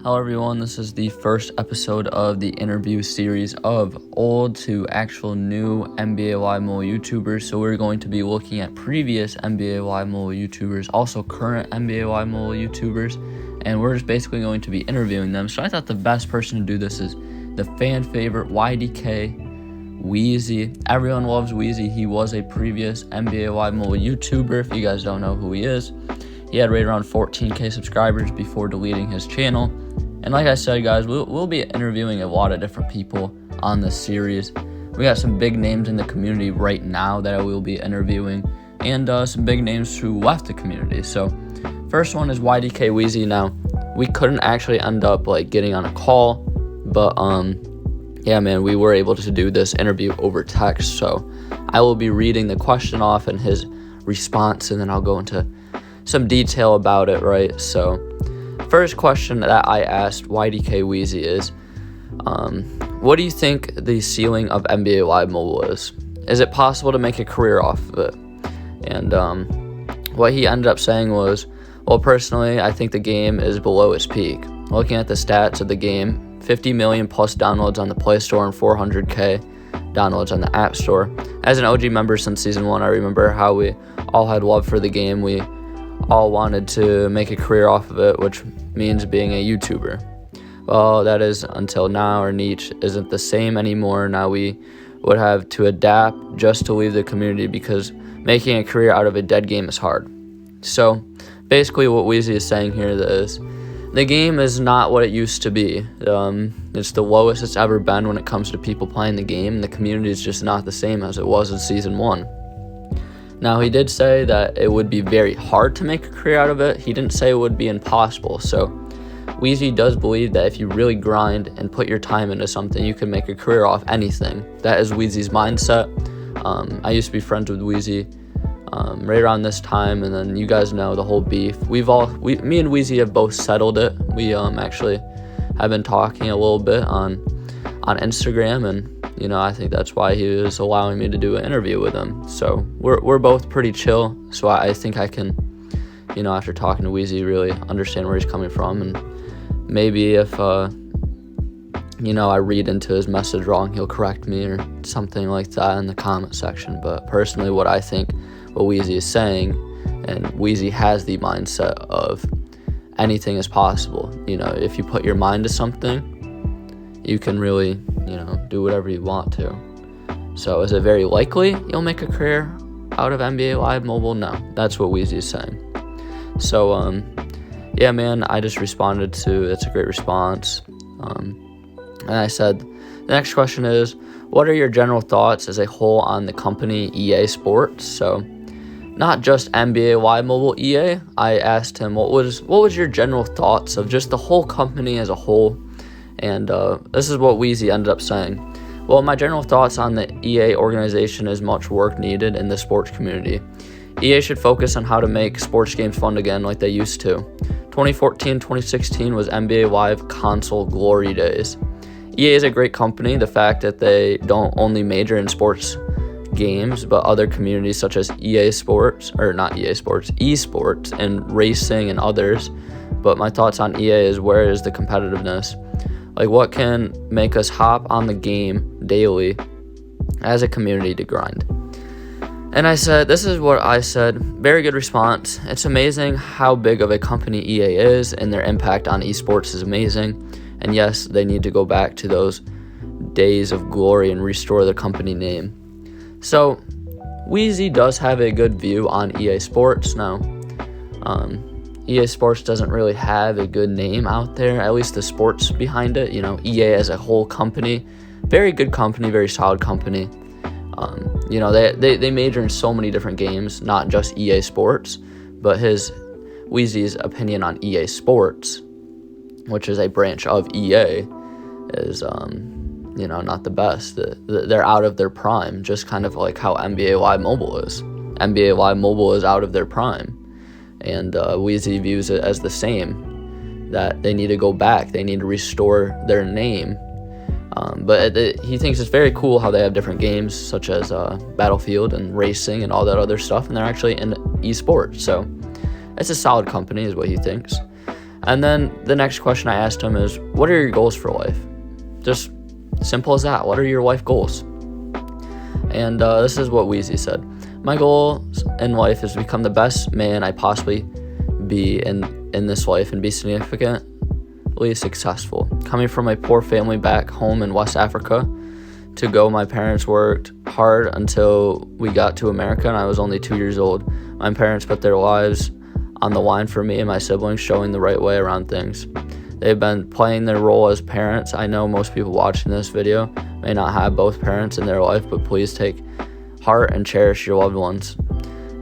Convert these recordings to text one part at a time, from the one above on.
Hello everyone, this is the first episode of the interview series of old to actual new NBA Live mobile YouTubers. So we're going to be looking at previous NBA Live mobile YouTubers, also current NBA Live mobile YouTubers, and we're just basically going to be interviewing them. So I thought the best person to do this is the fan favorite YDK WHEEZY. Everyone loves WHEEZY. He was a previous NBA Live mobile YouTuber. If you guys don't know who he is, he had right around 14k subscribers before deleting his channel. And like I said, guys, we'll be interviewing a lot of different people on this series. We got some big names in the community right now that I will be interviewing, and some big names who left the community. So first one is YDK WHEEZY. Now, we couldn't actually end up getting on a call, but yeah, man, we were able to do this interview over text. So I will be reading the question off and his response, and then I'll go into some detail about it, right? So first question that I asked YDK WHEEZY is, what do you think the ceiling of NBA Live Mobile is? Is it possible to make a career off of it? And what he ended up saying was, well, personally, I think the game is below its peak. Looking at the stats of the game, 50 million plus downloads on the Play Store and 400k downloads on the App Store. As an OG member since Season 1, I remember how we all had love for the game. We all wanted to make a career off of it, which means being a YouTuber. Well, that is until now. Our niche isn't the same anymore. Now we would have to adapt just to leave the community because making a career out of a dead game is hard. So basically what WHEEZY is saying here is the game is not what it used to be. It's the lowest it's ever been when it comes to people playing the game. The community is just not the same as it was in Season 1. Now, he did say that it would be very hard to make a career out of it. He didn't say it would be impossible. So WHEEZY does believe that if you really grind and put your time into something, you can make a career off anything. That is WHEEZY's mindset. I used to be friends with WHEEZY right around this time, and then you guys know the whole beef. Me and WHEEZY have both settled it. We actually have been talking a little bit on Instagram, and I think that's why he was allowing me to do an interview with him. So we're both pretty chill. So I think I can, after talking to WHEEZY, really understand where he's coming from. And maybe if, I read into his message wrong, he'll correct me or something like that in the comment section. But personally, what I think, what WHEEZY is saying, and WHEEZY has the mindset of anything is possible. If you put your mind to something, you can really, do whatever you want to. So is it very likely you'll make a career out of NBA Live Mobile? No, that's what WHEEZY is saying. So, yeah, man, I just responded to, it's a great response. And I said, the next question is, what are your general thoughts as a whole on the company EA Sports? So, not just NBA Live Mobile EA. I asked him, what was your general thoughts of just the whole company as a whole? And this is what WHEEZY ended up saying. Well, my general thoughts on the EA organization is much work needed in the sports community. EA should focus on how to make sports games fun again like they used to. 2014-2016 was NBA Live console glory days. EA is a great company. The fact that they don't only major in sports games, but other communities such as eSports and racing and others. But my thoughts on EA is, where is the competitiveness? What can make us hop on the game daily as a community to grind? And I said, this is what I said. Very good response. It's amazing how big of a company EA is, and their impact on esports is amazing. And yes, they need to go back to those days of glory and restore the company name. So WHEEZY does have a good view on EA Sports now. EA Sports doesn't really have a good name out there, at least the sports behind it. EA as a whole company, very good company, very solid company. They major in so many different games, not just EA Sports, but WHEEZY's opinion on EA Sports, which is a branch of EA, is not the best. They're out of their prime, just kind of like how NBA Live Mobile is. NBA Live Mobile is out of their prime. And WHEEZY views it as the same, that they need to go back. They need to restore their name. But he thinks it's very cool how they have different games, such as Battlefield and racing and all that other stuff, and they're actually in esports. So it's a solid company is what he thinks. And then the next question I asked him is, what are your goals for life? Just simple as that. What are your life goals? And this is what Wheezy said. My goal in life is to become the best man I possibly be in this life and be significantly successful. Coming from a poor family back home in West Africa, my parents worked hard until we got to America and I was only 2 years old. My parents put their lives on the line for me and my siblings, showing the right way around things. They've been playing their role as parents. I know most people watching this video may not have both parents in their life, but please take heart and cherish your loved ones.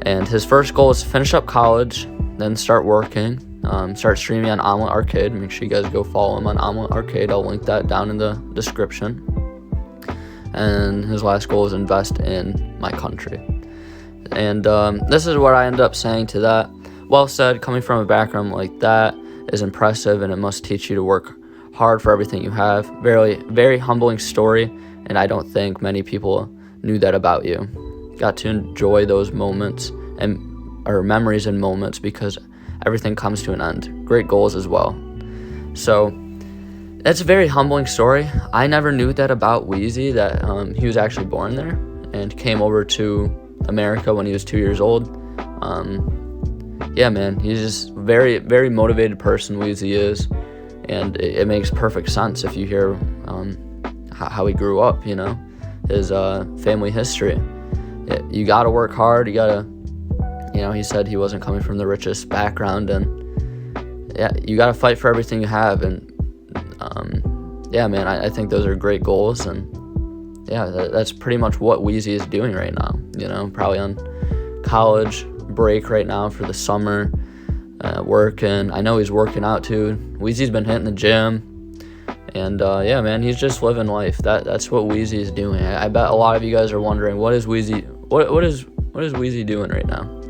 And his first goal is to finish up college, then start working, start streaming on Omelet Arcade. Make sure you guys go follow him on Omelet Arcade. I'll link that down in the description. And his last goal is invest in my country. And this is what I ended up saying to that. Well said. Coming from a background like that is impressive, and it must teach you to work hard for everything you have. Very, very humbling story, and I don't think many people knew that about you. Got to enjoy those moments or memories and moments, because everything comes to an end. Great goals as well. So that's a very humbling story. I never knew that about Wheezy, that he was actually born there and came over to America when he was 2 years old. Yeah, man, he's just very, very motivated person, Wheezy is, and it makes perfect sense if you hear how he grew up, his family history. You gotta work hard, you gotta, he said he wasn't coming from the richest background, and yeah, you gotta fight for everything you have, and yeah, man, I think those are great goals, and yeah, that's pretty much what Wheezy is doing right now, probably on college break right now for the summer, working. I know he's working out too. Wheezy's been hitting the gym, and yeah, man, he's just living life. That's what Wheezy is doing. I bet a lot of you guys are wondering, what is Wheezy doing right now?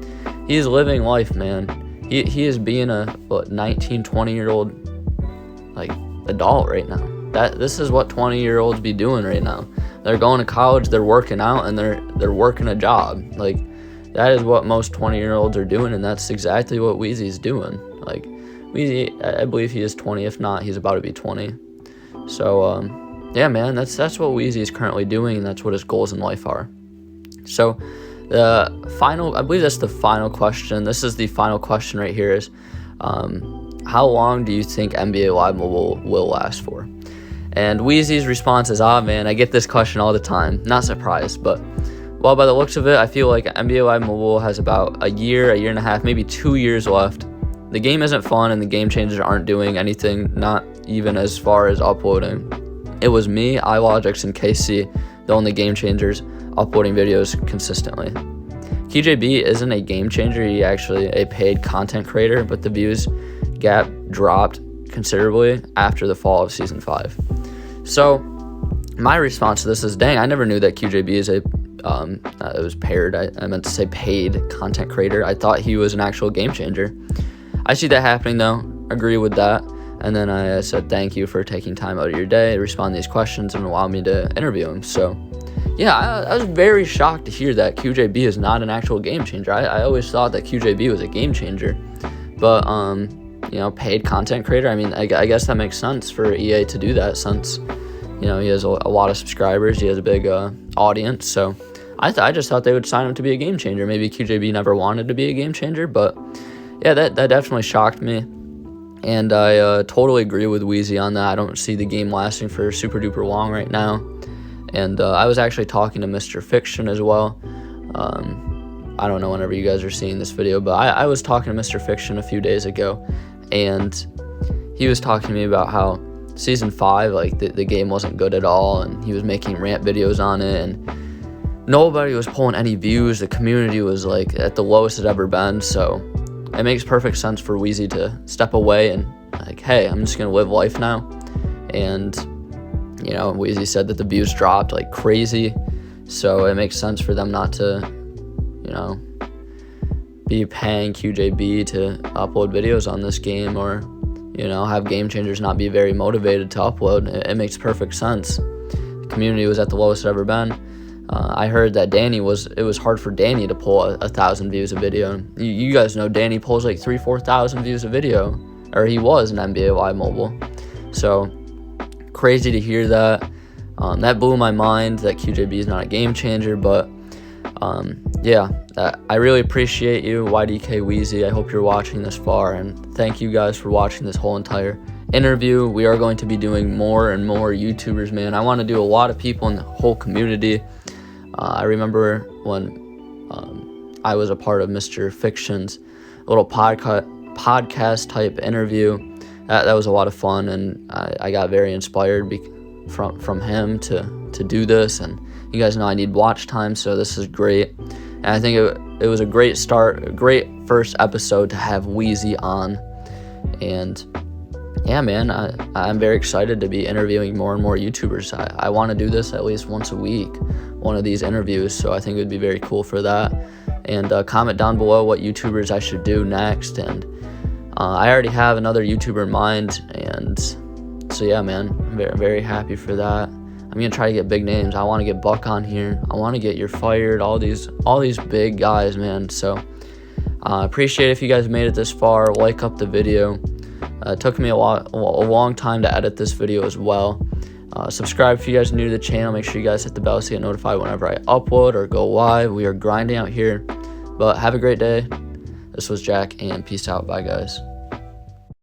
He's living life, man. He is being a 19, 20-year-old adult right now. This is what 20-year-olds be doing right now. They're going to college, they're working out, and they're working a job. That is what most 20-year-olds are doing, and that's exactly what Wheezy's doing. Wheezy, I believe he is 20. If not, he's about to be 20. So, yeah, man, that's what Wheezy is currently doing, and that's what his goals in life are. So, I believe that's the final question. This is the final question right here is, how long do you think NBA Live Mobile will last for? And Wheezy's response is, man, I get this question all the time. Not surprised, but well, by the looks of it, I feel like NBA Live Mobile has about a year and a half, maybe 2 years left. The game isn't fun, and the game changers aren't doing anything, not even as far as uploading. It was me, iLogix, and KC, the only game changers, uploading videos consistently. KJB isn't a game changer, he's actually a paid content creator, but the views gap dropped considerably after the fall of Season 5. So, my response to this is, dang, I never knew that QJB is it was paired. I meant to say paid content creator. I thought he was an actual game changer. I see that happening though. Agree with that. And then I said, thank you for taking time out of your day to respond to these questions and allow me to interview him. So yeah, I was very shocked to hear that QJB is not an actual game changer. I always thought that QJB was a game changer, but paid content creator. I mean, I guess that makes sense for EA to do that, since he has a lot of subscribers, he has a big audience. So I just thought they would sign him to be a game changer. Maybe QJB never wanted to be a game changer, but yeah, that definitely shocked me. And I totally agree with Wheezy on that. I don't see the game lasting for super duper long right now. And I was actually talking to Mr. Fiction as well. I don't know whenever you guys are seeing this video, but I was talking to Mr. Fiction a few days ago, and he was talking to me about how Season 5, the game wasn't good at all, and he was making rant videos on it, and nobody was pulling any views. The community was at the lowest it's ever been. So it makes perfect sense for Wheezy to step away and hey, I'm just gonna live life now. And Wheezy said that the views dropped like crazy, so it makes sense for them not to be paying QJB to upload videos on this game, or have game changers not be very motivated to upload. It makes perfect sense. The community was at the lowest it's ever been. I heard that it was hard for Danny to pull 1,000 views a video. You guys know Danny pulls 3,000-4,000 views a video. or he was an NBA Live mobile. So crazy to hear that. That blew my mind that QJB is not a game changer, but I really appreciate you, YDK WHEEZY. I hope you're watching this far, and thank you guys for watching this whole entire interview. We are going to be doing more and more YouTubers, man. I want to do a lot of people in the whole community. I remember when I was a part of Mr. Fiction's little podcast type interview. That was a lot of fun, and I got very inspired from him to do this. And you guys know I need watch time, so this is great. And I think it was a great start, a great first episode to have WHEEZY on. And yeah, man, I'm very excited to be interviewing more and more YouTubers. I want to do this at least once a week, one of these interviews, so I think it would be very cool for that. And comment down below what YouTubers I should do next. And I already have another YouTuber in mind, and so yeah, man, I'm very, very happy for that. I'm gonna try to get big names. I want to get Buck on here. I want to get You're Fired. All these big guys, man. So appreciate if you guys made it this far. Like up the video. It took me a long time to edit this video as well. Subscribe if you guys are new to the channel. Make sure you guys hit the bell to get notified whenever I upload or go live. We are grinding out here. But have a great day. This was Jack, and peace out. Bye, guys.